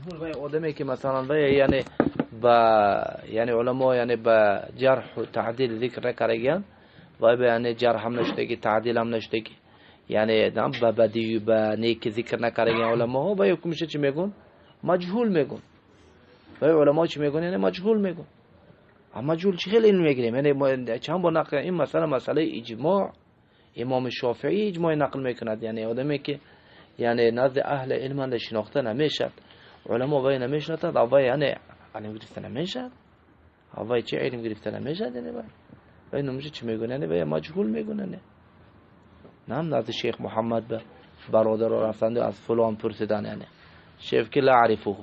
مجهول و آدمی که مثلا یعنی با یعنی علما یعنی با جرح و تعدیل ذکر نکردن و به یعنی جرح هم نشده تعدیل هم نشده یعنی نام با بدی با نیک ذکر نکردن علما و حکمش چی میگن مجهول میگن و علما چی میگن یعنی مجهول میگن اما مجهول چی خیلی علم میگیریم یعنی چند با نقل این مسئله اجماع امام شافعی اجماع نقل میکند یعنی آدمی که یعنی نزد اهل علم شناخته نمیشد علما وای نمیشناسند وای یعنی علم گرفته نمیشد وای چه علم گرفته نمیشد یعنی وای نمیشه چی میگن یعنی وای مجهول میگن نه نام نزد شیخ محمد به برادر رفتند از فلان پرسیدن یعنی شیخ که لا اعرفه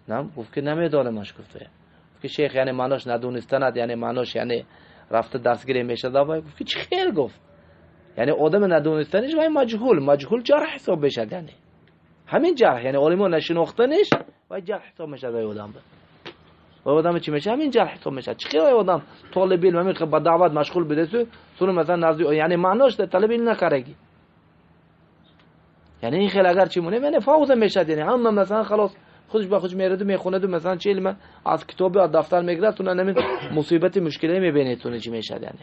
نام گفت که نمیدانمش گفته که شیخ یعنی معناش ندونستند یعنی معناش یعنی رفته درسگیری میشه وای گفت که چه خیر گفت یعنی آدم ندونستنش وای مجهول جرح حساب بشه یعنی همین جرح یعنی علما نشناختنش وای جرح حساب میشه وای آدم و آدم چی میشه همین جرح حساب میشه چه وای آدم طالب علم همین با دعوت مشغول بده سون مثلا نزد یعنی معناش طالب علم نکردی یعنی این خیلی اگر چی مونه یعنی فوز میشه یعنی هم مثلا خلاص خودش با خودش میرد میخونه و مثلا چه علم از کتاب از دفتر میگیره تو نمید مصیبت مشکلی میبینی تو چی میشه یعنی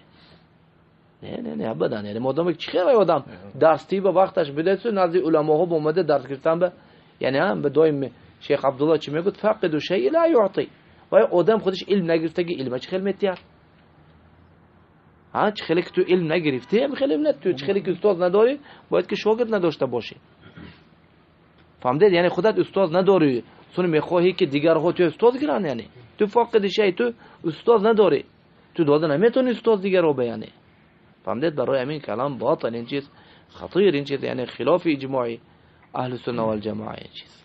نه ابدا یعنی مادام که خیلی آدم درسی به وقتش بده تو نزد علما ها اومده درس گرفتن به یعنی هم به دایم شیخ عبدالله چی میگه فقد شیء لا یعطی و آدم خودش علم نگرفته که علم چه خیلی میتیار ها چه خیلی که تو علم نگرفتی هم خیلی نه تو چه خیلی که استاد نداری باید که شاگرد نداشته باشی فهمیدید یعنی خودت استاد نداری سون میخواهی که دیگرها تو استاد گیرن یعنی تو فقد شیء تو استاد نداری تو داده نمیتونی استاد دیگر رو بیانی فهمیدید برای همین کلام باطل این چیز خطیر این چیز یعنی خلاف اجماعی اهل سنت و الجماعه این چیز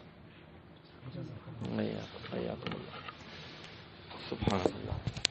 سبحان الله